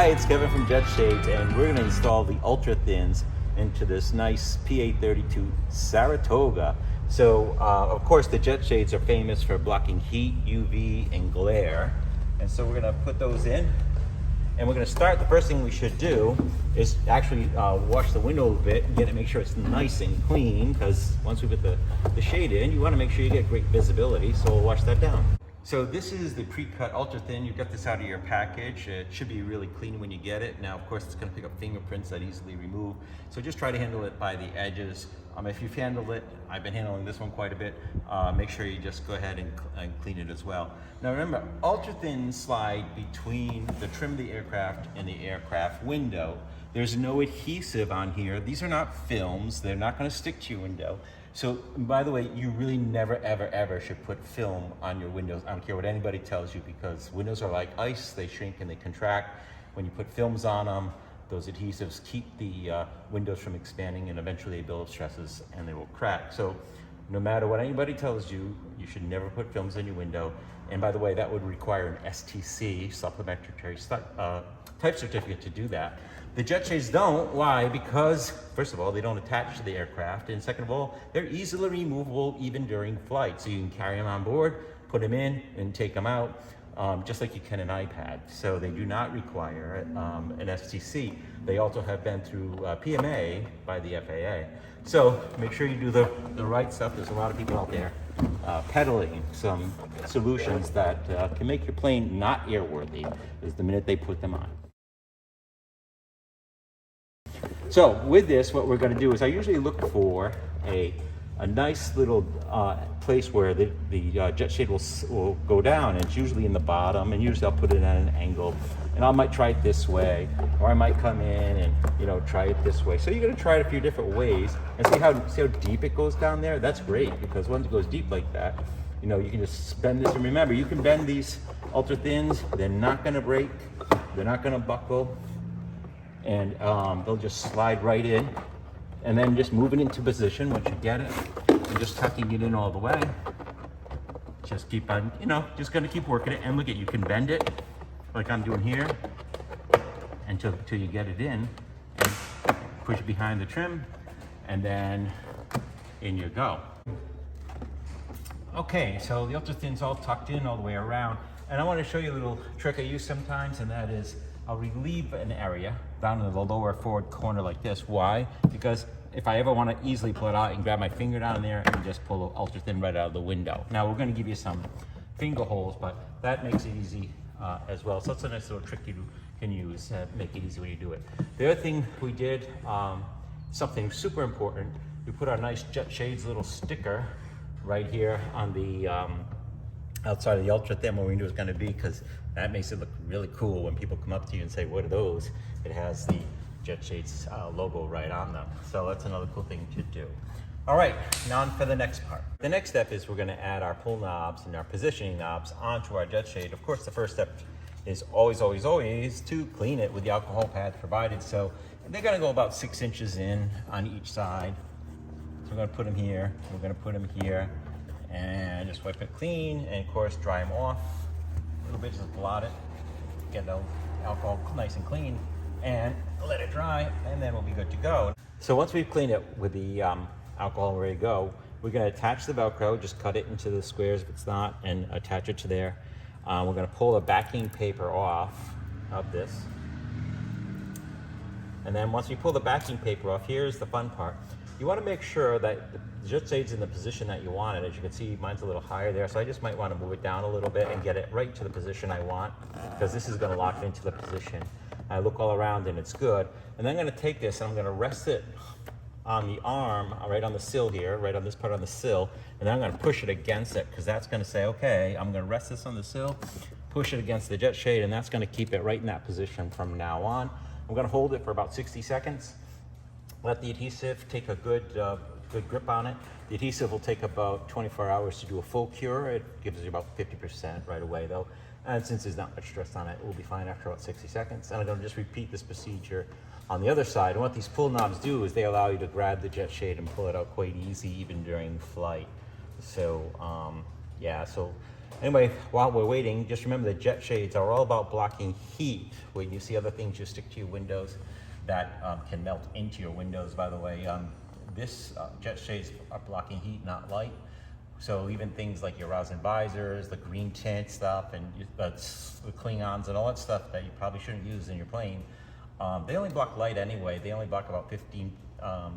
Hi, it's Kevin from Jet Shades, and we're going to install the ultra thins into this nice PA-32 Saratoga. So, of course, the Jet Shades are famous for blocking heat, UV, and glare. And so we're going to put those in, and we're going to start. The first thing we should do is actually wash the window a little bit and make sure it's nice and clean, because once we put the shade in, you want to make sure you get great visibility. So we'll wash that down. So this is the pre-cut ultra thin. You got this out of your package. It should be really clean when you get it. Now, of course, it's going to pick up fingerprints that easily remove. So just try to handle it by the edges. If you've handled it, I've been handling this one quite a bit. Make sure you just go ahead and clean it as well. Now remember, ultra thin slide between the trim of the aircraft and the aircraft window. There's no adhesive on here. These are not films. They're not going to stick to your window. So, by the way, you really never, ever, ever should put film on your windows. I don't care what anybody tells you, because windows are like ice. They shrink and they contract. When you put films on them, those adhesives keep the windows from expanding, and eventually they build up stresses and they will crack. So, no matter what anybody tells you, you should never put films in your window. And by the way, that would require an STC, supplementary type certificate, to do that. The Jet Shades don't. Why? Because, first of all, they don't attach to the aircraft, and second of all, they're easily removable even during flight. So you can carry them on board, put them in, and take them out, just like you can an iPad. So they do not require an STC. They also have been through PMA by the FAA. So make sure you do the right stuff. There's a lot of people out there peddling some solutions that can make your plane not airworthy is the minute they put them on. So with this, what we're going to do is I usually look for a nice little place where the jet shade will go down, and it's usually in the bottom, and usually I'll put it at an angle, and I might try it this way, or I might come in and try it this way. So you're going to try it a few different ways and see how deep it goes down there. That's great, because once it goes deep like that, you can just bend this. And remember, you can bend these ultra thins. They're not going to break. They're not going to buckle. And they'll just slide right in, and then just move it into position once you get it, and just tucking it in all the way. Just keep on, just gonna keep working it. And look at, you can bend it like I'm doing here until you get it in, and push it behind the trim, and then in you go. Okay, so the ultra thin's all tucked in all the way around, and I want to show you a little trick I use sometimes, and that is I'll relieve an area down in the lower forward corner like this. Why? Because if I ever want to easily pull it out, I can grab my finger down there and just pull the ultra thin right out of the window. Now we're going to give you some finger holes, but that makes it easy as well. So that's a nice little trick you can use, make it easy when you do it. The other thing we did, something super important, we put our nice Jet Shades little sticker right here on the outside of the ultra thin where we knew it was going to be, because that makes it look really cool when people come up to you and say, what are those? It has the Jet Shades logo right on them. So that's another cool thing to do. All right, now on for the next part. The next step is we're going to add our pull knobs and our positioning knobs onto our Jet Shade. Of course, the first step is always to clean it with the alcohol pads provided. So they're going to go about 6 inches in on each side. So we're going to put them here, we're going to put them here, and just wipe it clean, and of course dry them off a little bit, just blot it, get the alcohol nice and clean, and let it dry, and then we'll be good to go. So once we've cleaned it with the alcohol and ready to go, we're going to attach the Velcro, just cut it into the squares if it's not, and attach it to there. We're going to pull the backing paper off of this, and then once we pull the backing paper off, here's the fun part. You want to make sure that the Jet Shade's in the position that you want it. As you can see, mine's a little higher there, so I just might want to move it down a little bit and get it right to the position I want, because this is going to lock it into the position. I look all around and it's good. And then I'm going to take this and I'm going to rest it on the arm, right on the sill here, right on this part on the sill, and then I'm going to push it against it, because that's going to say, okay, I'm going to rest this on the sill, push it against the Jet Shade, and that's going to keep it right in that position from now on. I'm going to hold it for about 60 seconds. Let the adhesive take a good grip on it. The adhesive will take about 24 hours to do a full cure. It gives you about 50% right away though. And since there's not much stress on it, we'll be fine after about 60 seconds. And I'm going to just repeat this procedure on the other side. And what these pull knobs do is they allow you to grab the Jet Shade and pull it out quite easy even during flight. So yeah, so Anyway, while we're waiting, just remember the jet shades are all about blocking heat. When you see other things you stick to your windows that can melt into your windows, by the way. This jet shades are blocking heat, not light. So even things like your rosin visors, the green tint stuff, and the Klingons and all that stuff that you probably shouldn't use in your plane, they only block light anyway. They only block about 15% of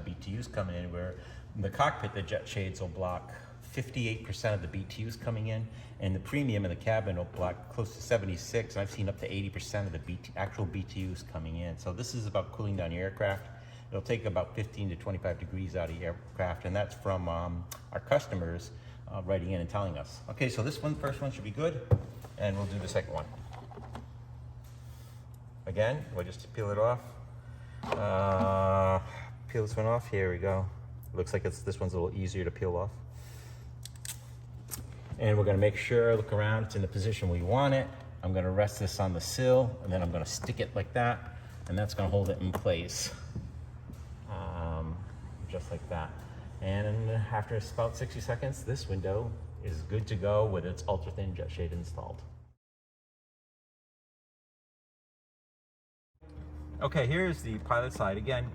the BTUs coming in, where in the cockpit, the jet shades will block 58% of the BTUs coming in, and the premium in the cabin will block close to 76, and I've seen up to 80% of the actual BTUs coming in. So this is about cooling down your aircraft. It'll take about 15 to 25 degrees out of your aircraft, and that's from our customers writing in and telling us. Okay, so this first one should be good, and we'll do the second one. Again, we'll just peel it off. Peel this one off, here we go. Looks like this one's a little easier to peel off. And we're gonna make sure, look around, it's in the position we want it. I'm gonna rest this on the sill, and then I'm gonna stick it like that, and that's gonna hold it in place. Just like that. And after about 60 seconds, this window is good to go with its ultra thin jet shade installed. Okay, here's the pilot side. Again,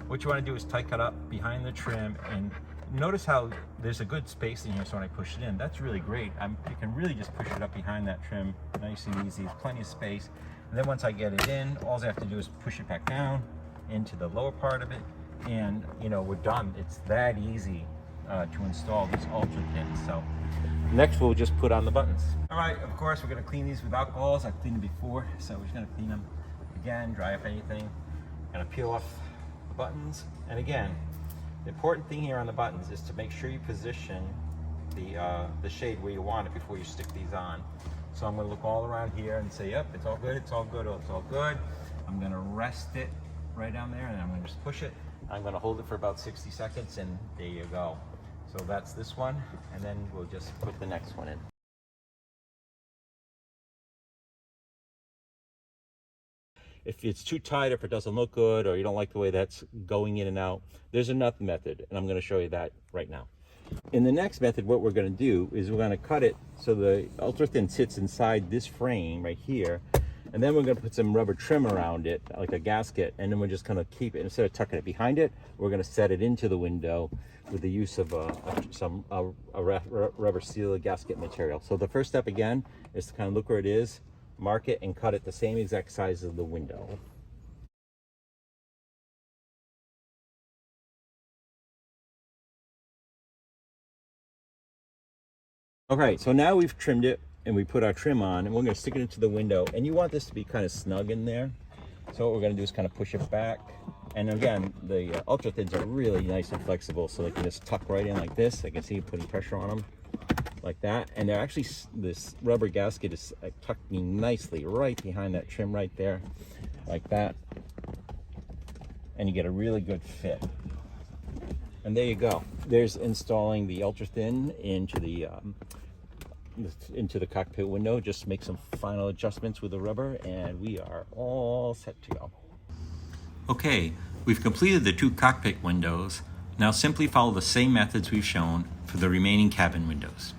what you want to do is tight cut up behind the trim, and notice how there's a good space in here, so when I push it in, that's really great. You can really just push it up behind that trim, nice and easy, plenty of space. And then once I get it in, all I have to do is push it back down into the lower part of it, and you know, we're done. It's that easy to install these ultra thins. So next we'll just put on the buttons. All right, of course we're going to clean these with alcohols. I've cleaned them before, so we're just going to clean them again, dry up anything. Gonna peel off the buttons, and again, the important thing here on the buttons is to make sure you position the shade where you want it before you stick these on. So I'm gonna look all around here and say, yep, it's all good, it's all good, it's all good. I'm gonna rest it right down there, and I'm gonna just push it. I'm gonna hold it for about 60 seconds, and there you go. So that's this one, and then we'll just put the next one in. If it's too tight, if it doesn't look good, or you don't like the way that's going in and out, there's another method, and I'm gonna show you that right now. In the next method, what we're gonna do is we're gonna cut it so the ultra thin sits inside this frame right here, and then we're gonna put some rubber trim around it, like a gasket, and then we're just gonna keep it, instead of tucking it behind it, we're gonna set it into the window with the use of a rubber seal gasket material. So the first step again is to kind of look where it is, mark it, and cut it the same exact size of the window. Okay, so now we've trimmed it and we put our trim on, and we're going to stick it into the window, and you want this to be kind of snug in there. So what we're going to do is kind of push it back, and again, the ultra thins are really nice and flexible, so they can just tuck right in like this. I can see you putting pressure on them like that, and they're actually, this rubber gasket is tucked me nicely right behind that trim right there, like that, and you get a really good fit. And there you go. There's installing the ultra thin into the cockpit window. Just make some final adjustments with the rubber, and we are all set to go. Okay, we've completed the 2 cockpit windows. Now simply follow the same methods we've shown for the remaining cabin windows.